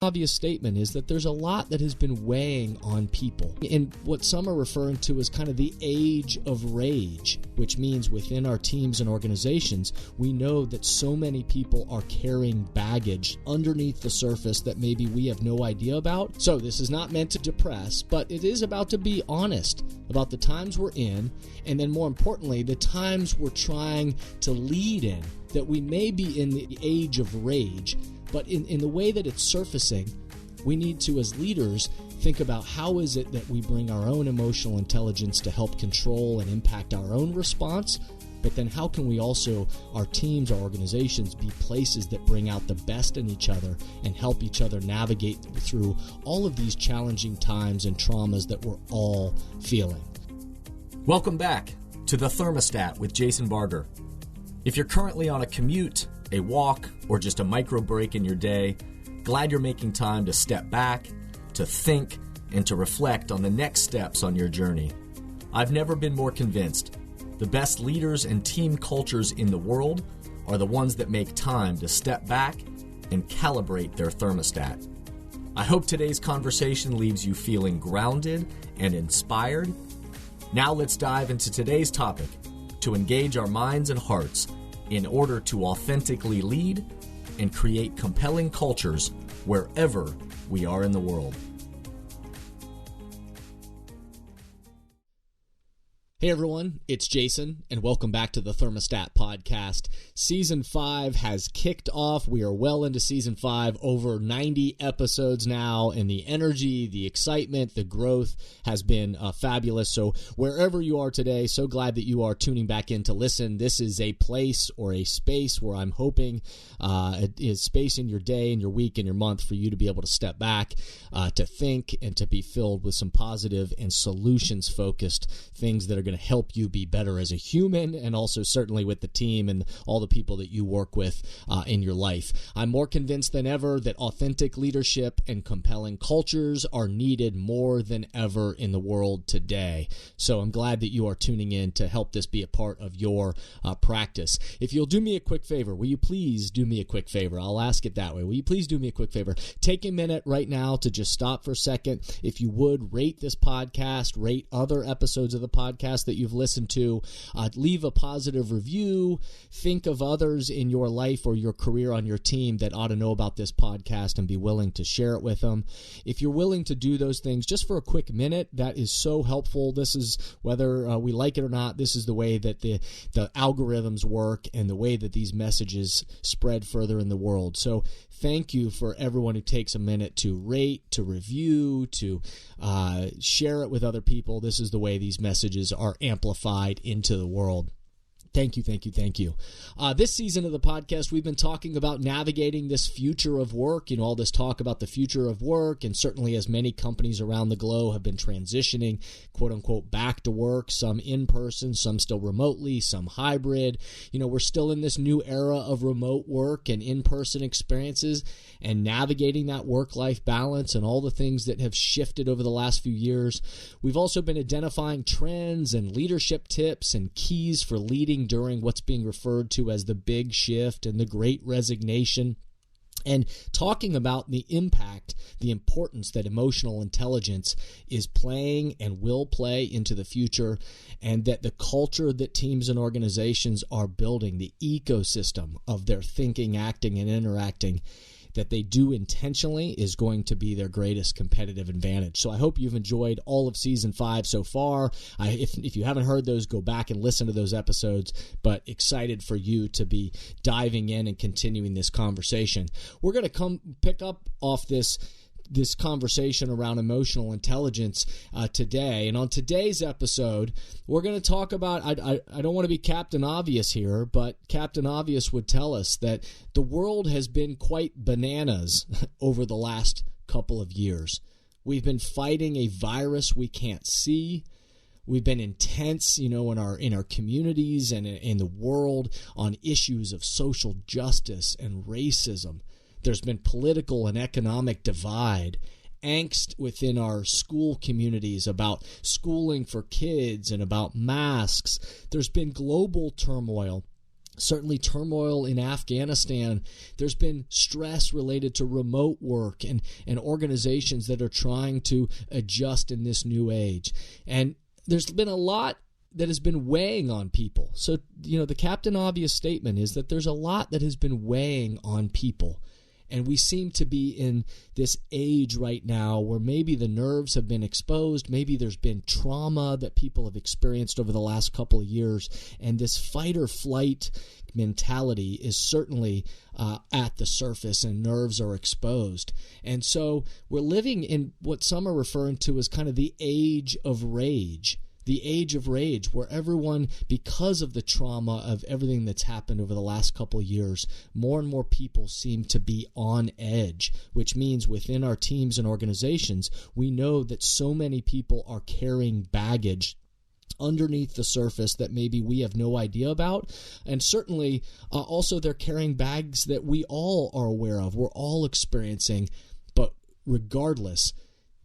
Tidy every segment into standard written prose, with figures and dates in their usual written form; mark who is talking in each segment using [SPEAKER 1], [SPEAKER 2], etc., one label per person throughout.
[SPEAKER 1] Obvious statement is that there's a lot that has been weighing on people in what some are referring to as kind of the age of rage, which means within our teams and organizations, we know that so many people are carrying baggage underneath the surface that maybe we have no idea about. So this is not meant to depress, but it is about to be honest about the times we're in, and then more importantly, the times we're trying to lead in, that we may be in the age of rage. But in the way that it's surfacing, we need to, as leaders, think about how is it that we bring our own emotional intelligence to help control and impact our own response, but then how can we also, our teams, our organizations, be places that bring out the best in each other and help each other navigate through all of these challenging times and traumas that we're all feeling.
[SPEAKER 2] Welcome back to The Thermostat with Jason Barger. If you're currently on a commute, a walk, or just a micro break in your day, glad you're making time to step back, to think, and to reflect on the next steps on your journey. I've never been more convinced. The best leaders and team cultures in the world are the ones that make time to step back and calibrate their thermostat. I hope today's conversation leaves you feeling grounded and inspired. Now let's dive into today's topic to engage our minds and hearts in order to authentically lead and create compelling cultures wherever we are in the world.
[SPEAKER 1] Hey everyone, it's Jason, and welcome back to the Thermostat Podcast. Season 5 has kicked off. We are well into Season 5, over 90 episodes now, and the energy, the excitement, the growth has been fabulous. So wherever you are today, so glad that you are tuning back in to listen. This is a place or a space where I'm hoping it is space in your day and your week and your month for you to be able to step back, to think, and to be filled with some positive and solutions-focused things that are going to help you be better as a human, and also certainly with the team and all the people that you work with in your life. I'm more convinced than ever that authentic leadership and compelling cultures are needed more than ever in the world today. So I'm glad that you are tuning in to help this be a part of your practice. If you'll do me a quick favor, will you please do me a quick favor? I'll ask it that way. Will you please do me a quick favor? Take a minute right now to just stop for a second. If you would, rate this podcast, rate other episodes of the podcast that you've listened to, leave a positive review, think of others in your life or your career on your team that ought to know about this podcast and be willing to share it with them. If you're willing to do those things just for a quick minute, that is so helpful. This is, whether we like it or not, this is the way that the algorithms work and the way that these messages spread further in the world. So thank you for everyone who takes a minute to rate, to review, to share it with other people. This is the way these messages are amplified into the world. Thank you, thank you, thank you. This season of the podcast, we've been talking about navigating this future of work, all this talk about the future of work, and certainly as many companies around the globe have been transitioning, quote unquote, back to work, some in person, some still remotely, some hybrid. We're still in this new era of remote work and in-person experiences, and navigating that work-life balance and all the things that have shifted over the last few years. We've also been identifying trends and leadership tips and keys for leading during what's being referred to as the big shift and the great resignation, and talking about the impact, the importance that emotional intelligence is playing and will play into the future, and that the culture that teams and organizations are building, the ecosystem of their thinking, acting, and interacting, that they do intentionally is going to be their greatest competitive advantage. So I hope you've enjoyed all of Season 5 so far. If you haven't heard those, go back and listen to those episodes, but excited for you to be diving in and continuing this conversation. We're going to pick up off this conversation around emotional intelligence today. And on today's episode, we're going to talk about, I don't want to be Captain Obvious here, but Captain Obvious would tell us that the world has been quite bananas over the last couple of years. We've been fighting a virus we can't see. We've been intense, in our communities and in the world on issues of social justice and racism. There's been political and economic divide, angst within our school communities about schooling for kids and about masks. There's been global turmoil, certainly turmoil in Afghanistan. There's been stress related to remote work and organizations that are trying to adjust in this new age. And there's been a lot that has been weighing on people. So, the Captain Obvious statement is that there's a lot that has been weighing on people. And we seem to be in this age right now where maybe the nerves have been exposed, maybe there's been trauma that people have experienced over the last couple of years, and this fight or flight mentality is certainly at the surface, and nerves are exposed. And so we're living in what some are referring to as kind of the age of rage. The age of rage, where everyone, because of the trauma of everything that's happened over the last couple of years, more and more people seem to be on edge, which means within our teams and organizations, we know that so many people are carrying baggage underneath the surface that maybe we have no idea about. And certainly also they're carrying bags that we all are aware of, we're all experiencing. But regardless,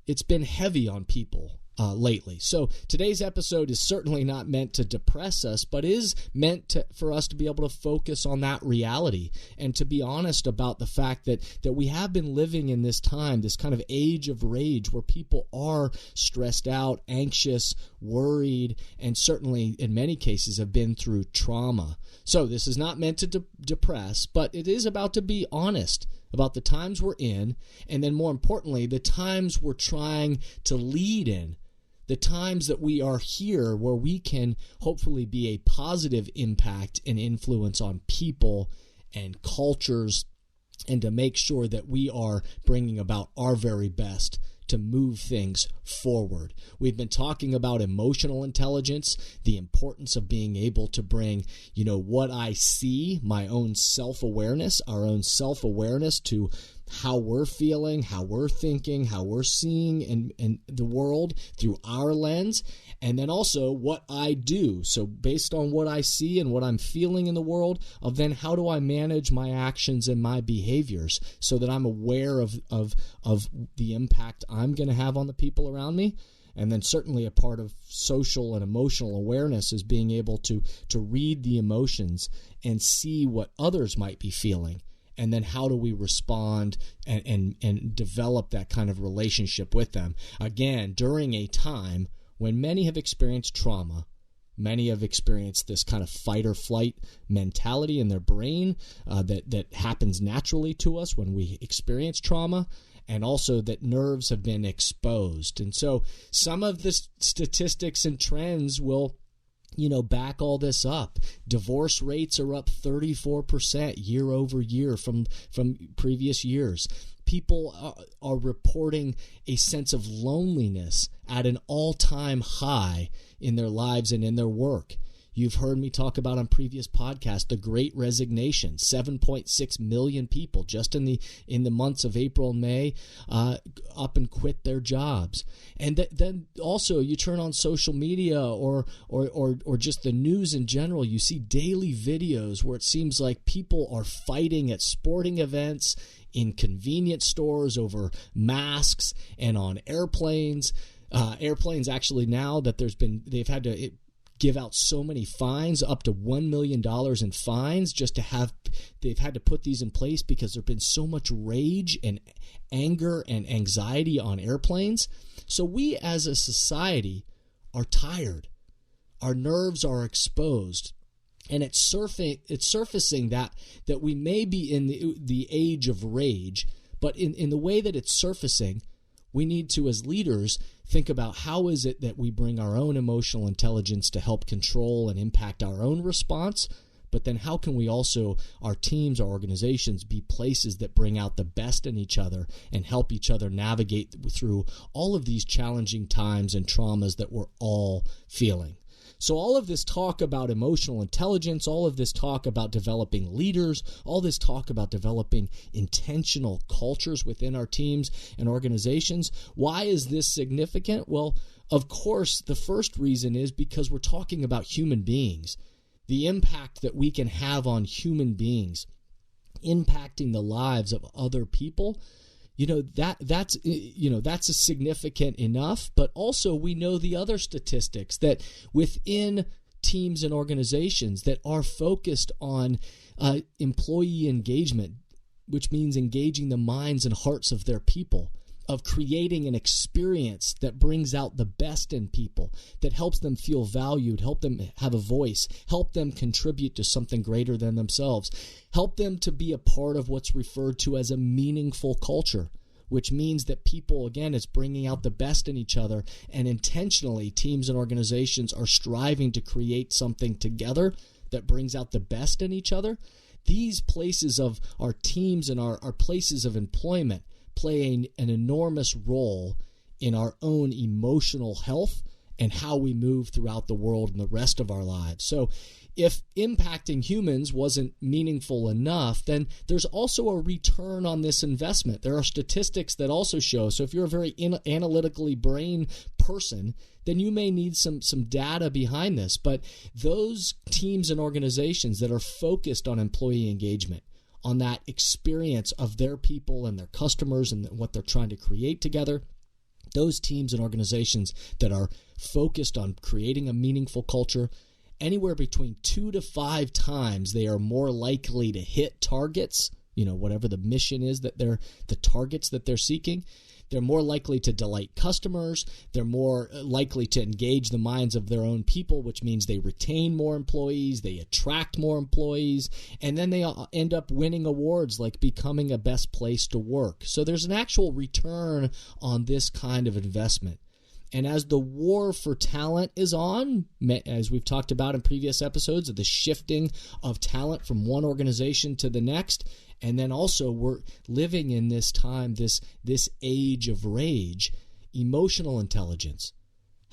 [SPEAKER 1] it's been heavy on people lately. So today's episode is certainly not meant to depress us, but is meant for us to be able to focus on that reality and to be honest about the fact that we have been living in this time, this kind of age of rage where people are stressed out, anxious, worried, and certainly in many cases have been through trauma. So this is not meant to depress, but it is about to be honest about the times we're in, and then more importantly, the times we're trying to lead in. The times that we are here where we can hopefully be a positive impact and influence on people and cultures, and to make sure that we are bringing about our very best to move things forward. We've been talking about emotional intelligence, the importance of being able to bring, what I see, my own self-awareness, our own self-awareness to how we're feeling, how we're thinking, how we're seeing in the world through our lens, and then also what I do. So based on what I see and what I'm feeling in the world, then how do I manage my actions and my behaviors so that I'm aware of the impact I'm going to have on the people around me. And then certainly a part of social and emotional awareness is being able to read the emotions and see what others might be feeling. And then how do we respond and develop that kind of relationship with them? Again, during a time when many have experienced trauma, many have experienced this kind of fight or flight mentality in their brain that happens naturally to us when we experience trauma, and also that nerves have been exposed. And so some of the statistics and trends will back all this up. Divorce rates are up 34% year over year from previous years. People are reporting a sense of loneliness at an all-time high in their lives and in their work. You've heard me talk about on previous podcasts the Great Resignation. 7.6 million people just in the months of April and May up and quit their jobs. And then also you turn on social media or just the news in general, you see daily videos where it seems like people are fighting at sporting events, in convenience stores over masks, and on airplanes. Airplanes actually now that they've had to give out so many fines, up to $1 million in fines, they've had to put these in place because there's been so much rage and anger and anxiety on airplanes. So we as a society are tired. Our nerves are exposed. And it's surfacing that we may be in the age of rage, but in the way that it's surfacing, we need to, as leaders, think about how is it that we bring our own emotional intelligence to help control and impact our own response, but then how can we also, our teams, our organizations, be places that bring out the best in each other and help each other navigate through all of these challenging times and traumas that we're all feeling. So all of this talk about emotional intelligence, all of this talk about developing leaders, all this talk about developing intentional cultures within our teams and organizations, why is this significant? Well, of course, the first reason is because we're talking about human beings, the impact that we can have on human beings, impacting the lives of other people. That's significant enough, but also we know the other statistics that within teams and organizations that are focused on employee engagement, which means engaging the minds and hearts of their people, of creating an experience that brings out the best in people, that helps them feel valued, help them have a voice, help them contribute to something greater than themselves, help them to be a part of what's referred to as a meaningful culture, which means that people, again, it's bringing out the best in each other, and intentionally teams and organizations are striving to create something together that brings out the best in each other. These places of our teams and our places of employment play an enormous role in our own emotional health and how we move throughout the world and the rest of our lives. So if impacting humans wasn't meaningful enough, then there's also a return on this investment. There are statistics that also show, so if you're a very analytically brain person, then you may need some data behind this. But those teams and organizations that are focused on employee engagement, on that experience of their people and their customers and what they're trying to create together, those teams and organizations that are focused on creating a meaningful culture, anywhere between 2 to 5 times they are more likely to hit targets, whatever the mission is that the targets that they're seeking. They're more likely to delight customers. They're more likely to engage the minds of their own people, which means they retain more employees, they attract more employees, and then they end up winning awards like becoming a best place to work. So there's an actual return on this kind of investment. And as the war for talent is on, as we've talked about in previous episodes, of the shifting of talent from one organization to the next, and then also we're living in this time, this age of rage, emotional intelligence,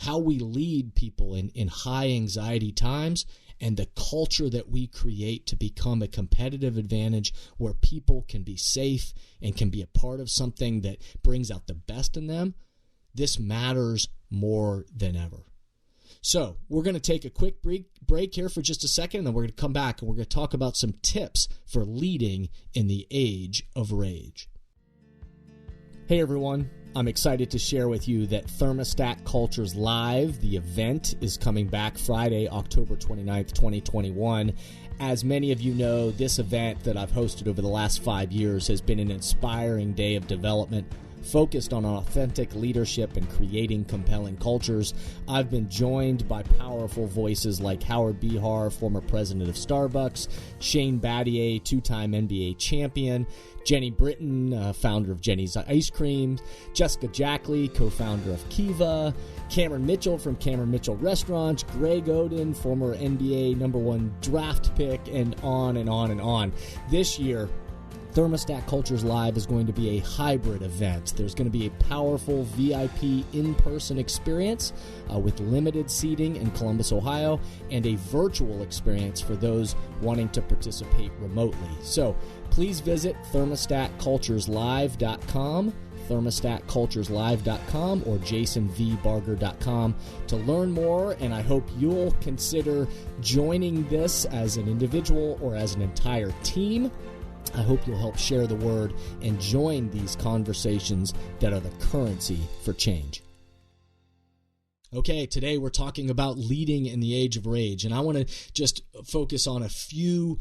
[SPEAKER 1] how we lead people in high anxiety times, and the culture that we create to become a competitive advantage where people can be safe and can be a part of something that brings out the best in them. This matters more than ever. So we're going to take a quick break here for just a second, and then we're going to come back and we're going to talk about some tips for leading in the age of rage. Hey everyone, I'm excited to share with you that Thermostat Cultures Live, the event, is coming back Friday, October 29th, 2021. As many of you know, this event that I've hosted over the last 5 years has been an inspiring day of development focused on authentic leadership and creating compelling cultures. I've been joined by powerful voices like Howard Behar, former president of Starbucks, Shane Battier, 2-time NBA champion, Jenny Britton, founder of Jenny's Ice Cream, Jessica Jackley, co-founder of Kiva, Cameron Mitchell from Cameron Mitchell Restaurants, Greg Oden, former NBA #1 draft pick, and on and on and on. This year, Thermostat Cultures Live is going to be a hybrid event. There's going to be a powerful VIP in-person experience with limited seating in Columbus, Ohio, and a virtual experience for those wanting to participate remotely. So please visit thermostatcultureslive.com, thermostatcultureslive.com, or jasonvbarger.com to learn more, and I hope you'll consider joining this as an individual or as an entire team. I hope you'll help share the word and join these conversations that are the currency for change. Okay, today we're talking about leading in the age of rage, and I want to just focus on a few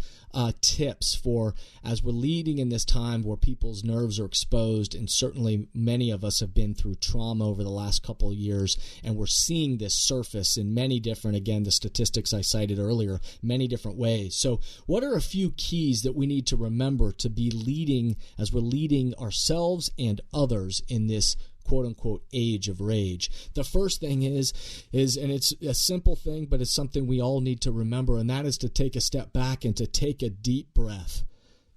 [SPEAKER 1] tips for as we're leading in this time where people's nerves are exposed, and certainly many of us have been through trauma over the last couple of years, and we're seeing this surface in many different, again, the statistics I cited earlier, many different ways. So what are a few keys that we need to remember to be leading as we're leading ourselves and others in this quote-unquote age of rage? The first thing is, and it's a simple thing, but it's something we all need to remember, and that is to take a step back and to take a deep breath.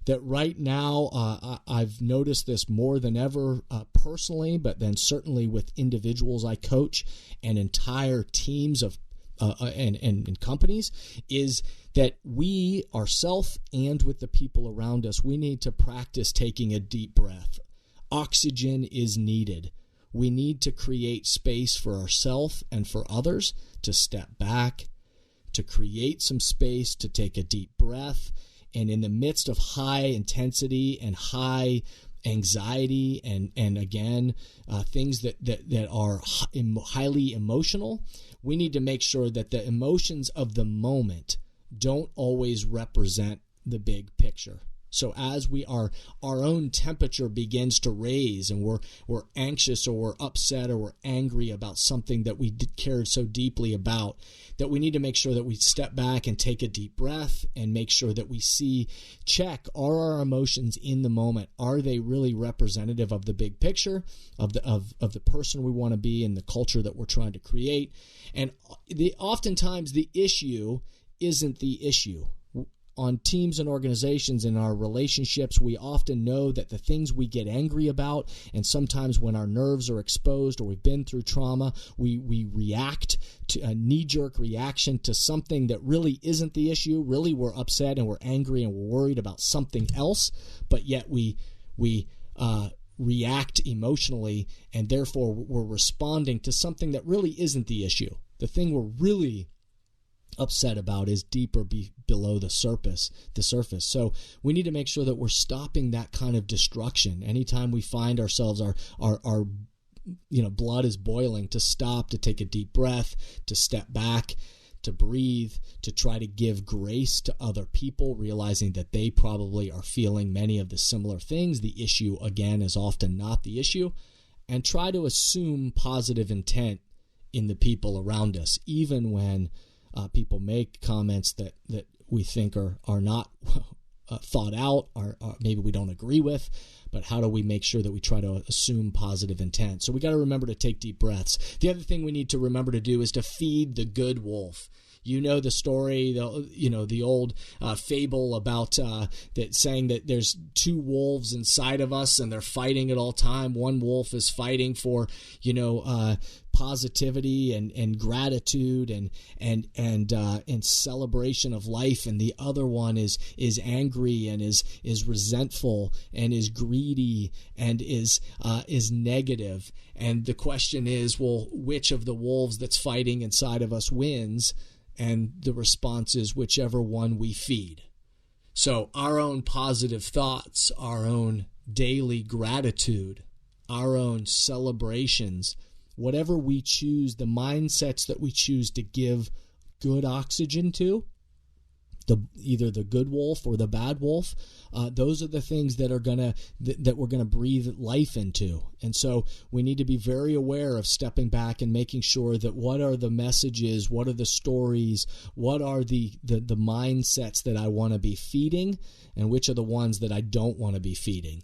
[SPEAKER 1] That right now, I've noticed this more than ever personally, but then certainly with individuals I coach and entire teams of and companies, is that we, ourselves, and with the people around us, we need to practice taking a deep breath. Oxygen is needed. We need to create space for ourselves and for others to step back, to create some space, to take a deep breath. And in the midst of high intensity and high anxiety and again, things that are highly emotional, we need to make sure that the emotions of the moment don't always represent the big picture. So as our own temperature begins to raise and we're anxious or we're upset or we're angry about something that we cared so deeply about, that we need to make sure that we step back and take a deep breath and make sure that we check, are our emotions in the moment? Are they really representative of the big picture of the person we want to be and the culture that we're trying to create? And oftentimes the issue isn't the issue. On teams and organizations, in our relationships, we often know that the things we get angry about, and sometimes when our nerves are exposed or we've been through trauma, we react to a knee-jerk reaction to something that really isn't the issue. Really, we're upset and we're angry and we're worried about something else, but yet we react emotionally, and therefore we're responding to something that really isn't the issue. The thing we're really upset about is deeper below the surface. So we need to make sure that we're stopping that kind of destruction. Anytime we find ourselves our blood is boiling, to stop, to take a deep breath, to step back, to breathe, to try to give grace to other people, realizing that they probably are feeling many of the similar things. The issue, again, is often not the issue, and try to assume positive intent in the people around us, even when people make comments that we think are not thought out, or maybe we don't agree with, but how do we make sure that we try to assume positive intent? So we got to remember to take deep breaths. The other thing we need to remember to do is to feed the good wolf. You know the story, the old fable about that saying that there's two wolves inside of us and they're fighting at all time. One wolf is fighting for, positivity and gratitude and celebration of life, and the other one is angry and is resentful and is greedy and is negative. And the question is, well, which of the wolves that's fighting inside of us wins? And the response is whichever one we feed. So our own positive thoughts, our own daily gratitude, our own celebrations, whatever we choose, the mindsets that we choose to give good oxygen to, either the good wolf or the bad wolf, those are the things that we're gonna breathe life into. And so we need to be very aware of stepping back and making sure that what are the messages, what are the stories, what are the mindsets that I want to be feeding, and which are the ones that I don't want to be feeding,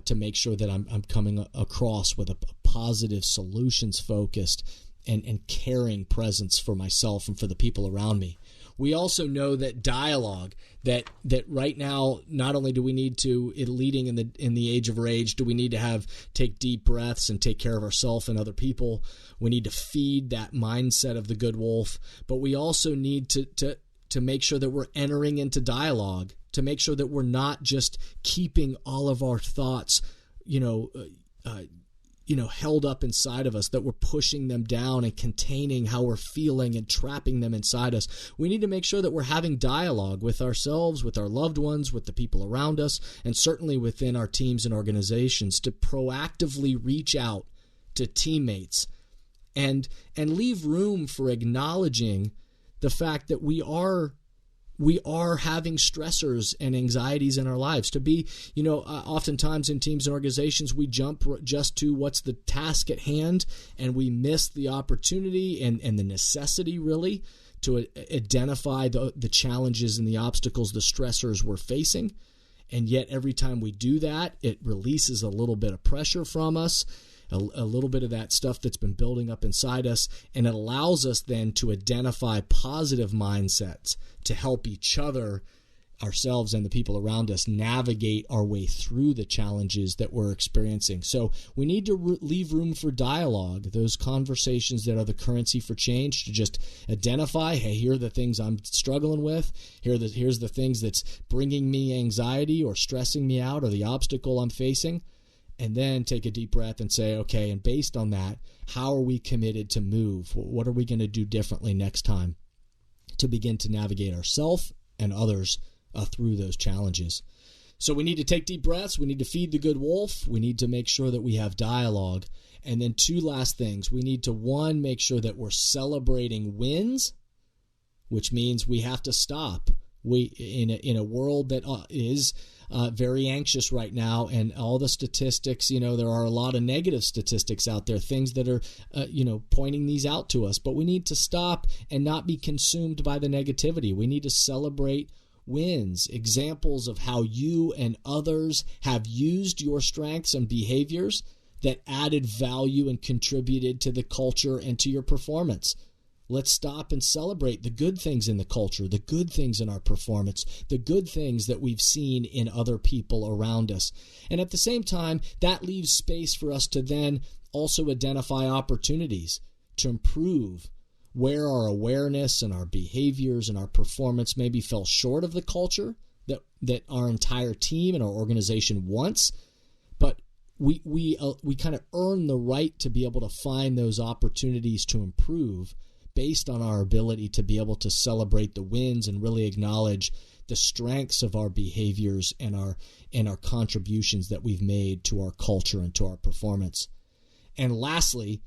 [SPEAKER 1] to make sure that I'm coming across with a positive, solutions-focused and caring presence for myself and for the people around me. We also know that dialogue, that right now, not only do we need to, leading in the age of rage, do we need to take deep breaths and take care of ourselves and other people. We need to feed that mindset of the good wolf, but we also need to make sure that we're entering into dialogue, to make sure that we're not just keeping all of our thoughts, held up inside of us, that we're pushing them down and containing how we're feeling and trapping them inside us. We need to make sure that we're having dialogue with ourselves, with our loved ones, with the people around us, and certainly within our teams and organizations, to proactively reach out to teammates and leave room for acknowledging the fact that we are having stressors and anxieties in our lives. To be, oftentimes in teams and organizations, we jump just to what's the task at hand, and we miss the opportunity and the necessity, really, to identify the challenges and the obstacles, the stressors we're facing. And yet every time we do that, it releases a little bit of pressure from us, a little bit of that stuff that's been building up inside us, and it allows us then to identify positive mindsets to help each other, ourselves and the people around us, navigate our way through the challenges that we're experiencing. So we need to leave room for dialogue, those conversations that are the currency for change, to just identify, hey, here are the things I'm struggling with, here's the things that's bringing me anxiety or stressing me out, or the obstacle I'm facing. And then take a deep breath and say, okay, and based on that, how are we committed to move? What are we going to do differently next time to begin to navigate ourselves and others through those challenges? So we need to take deep breaths. We need to feed the good wolf. We need to make sure that we have dialogue. And then two last things. We need to, one, make sure that we're celebrating wins, which means we have to stop. In a world that is very anxious right now, and all the statistics, there are a lot of negative statistics out there, things that are, pointing these out to us. But we need to stop and not be consumed by the negativity. We need to celebrate wins, examples of how you and others have used your strengths and behaviors that added value and contributed to the culture and to your performance. Let's stop and celebrate the good things in the culture, the good things in our performance, the good things that we've seen in other people around us. And at the same time, that leaves space for us to then also identify opportunities to improve where our awareness and our behaviors and our performance maybe fell short of the culture that our entire team and our organization wants. But we kind of earn the right to be able to find those opportunities to improve based on our ability to be able to celebrate the wins and really acknowledge the strengths of our behaviors and our contributions that we've made to our culture and to our performance. And lastly,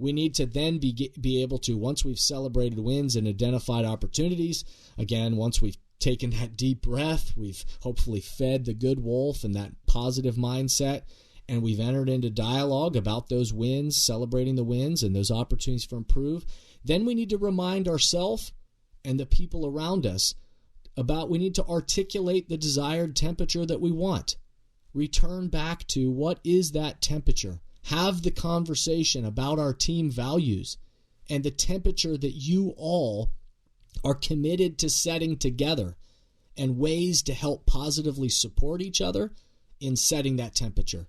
[SPEAKER 1] we need to then be able to, once we've celebrated wins and identified opportunities, again, once we've taken that deep breath, we've hopefully fed the good wolf and that positive mindset, and we've entered into dialogue about those wins, celebrating the wins and those opportunities for improve, then we need to remind ourselves and the people around us we need to articulate the desired temperature that we want. Return back to what is that temperature? Have the conversation about our team values and the temperature that you all are committed to setting together, and ways to help positively support each other in setting that temperature.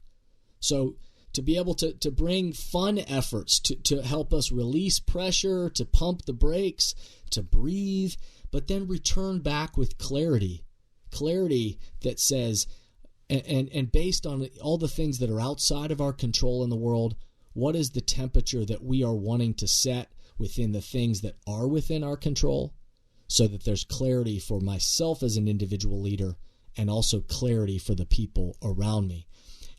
[SPEAKER 1] So to be able to bring fun efforts to help us release pressure, to pump the brakes, to breathe, but then return back with clarity that says, and based on all the things that are outside of our control in the world, what is the temperature that we are wanting to set within the things that are within our control, so that there's clarity for myself as an individual leader and also clarity for the people around me.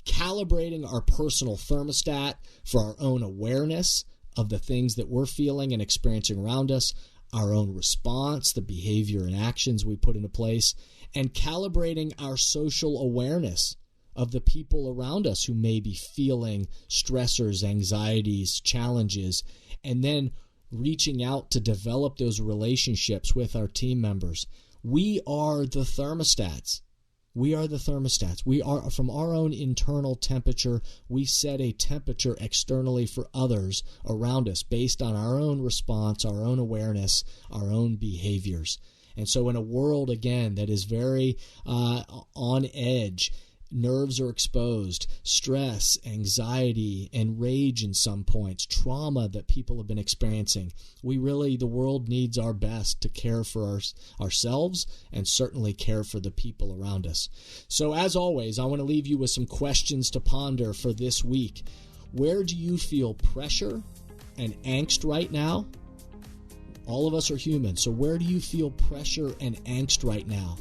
[SPEAKER 1] Calibrating our personal thermostat for our own awareness of the things that we're feeling and experiencing around us, our own response, the behavior and actions we put into place, and calibrating our social awareness of the people around us who may be feeling stressors, anxieties, challenges, and then reaching out to develop those relationships with our team members. We are the thermostats. We are the thermostats. We are, from our own internal temperature, we set a temperature externally for others around us based on our own response, our own awareness, our own behaviors. And so in a world, again, that is very on edge, nerves are exposed, stress, anxiety, and rage in some points, trauma that people have been experiencing. The world needs our best to care for ourselves and certainly care for the people around us. So as always, I want to leave you with some questions to ponder for this week. Where do you feel pressure and angst right now? All of us are human, so where do you feel pressure and angst right now?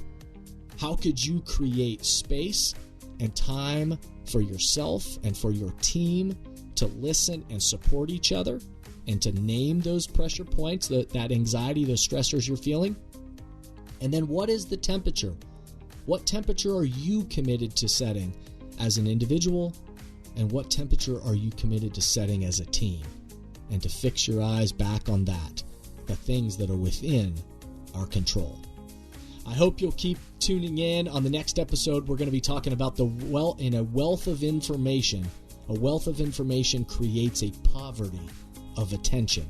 [SPEAKER 1] How could you create space and time for yourself and for your team to listen and support each other and to name those pressure points, that anxiety, those stressors you're feeling? And then what is the temperature? What temperature are you committed to setting as an individual? And what temperature are you committed to setting as a team? And to fix your eyes back on that, the things that are within our control. I hope you'll keep tuning in. On the next episode, we're going to be talking about a wealth of information. A wealth of information creates a poverty of attention.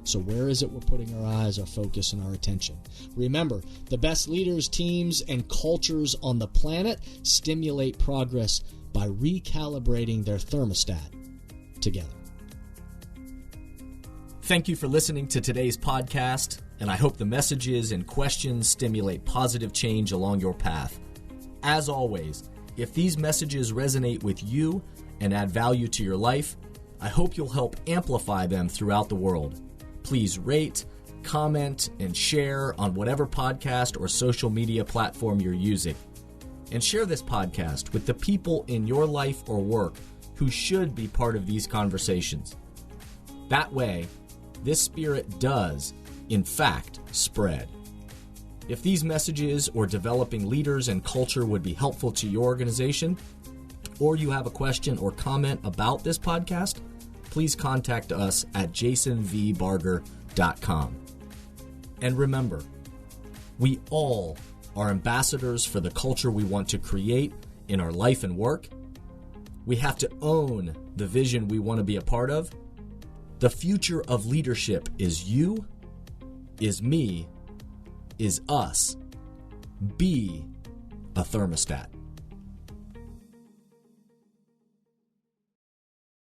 [SPEAKER 1] So where is it we're putting our eyes, our focus, and our attention? Remember, the best leaders, teams, and cultures on the planet stimulate progress by recalibrating their thermostat together.
[SPEAKER 2] Thank you for listening to today's podcast, and I hope the messages and questions stimulate positive change along your path. As always, if these messages resonate with you and add value to your life, I hope you'll help amplify them throughout the world. Please rate, comment, and share on whatever podcast or social media platform you're using. and share this podcast with the people in your life or work who should be part of these conversations. That way, this spirit does, in fact, spread. If these messages or developing leaders and culture would be helpful to your organization, or you have a question or comment about this podcast, please contact us at jasonvbarger.com. And remember, we all are ambassadors for the culture we want to create in our life and work. We have to own the vision we want to be a part of. The future of leadership is you, is me, is us. Be a thermostat.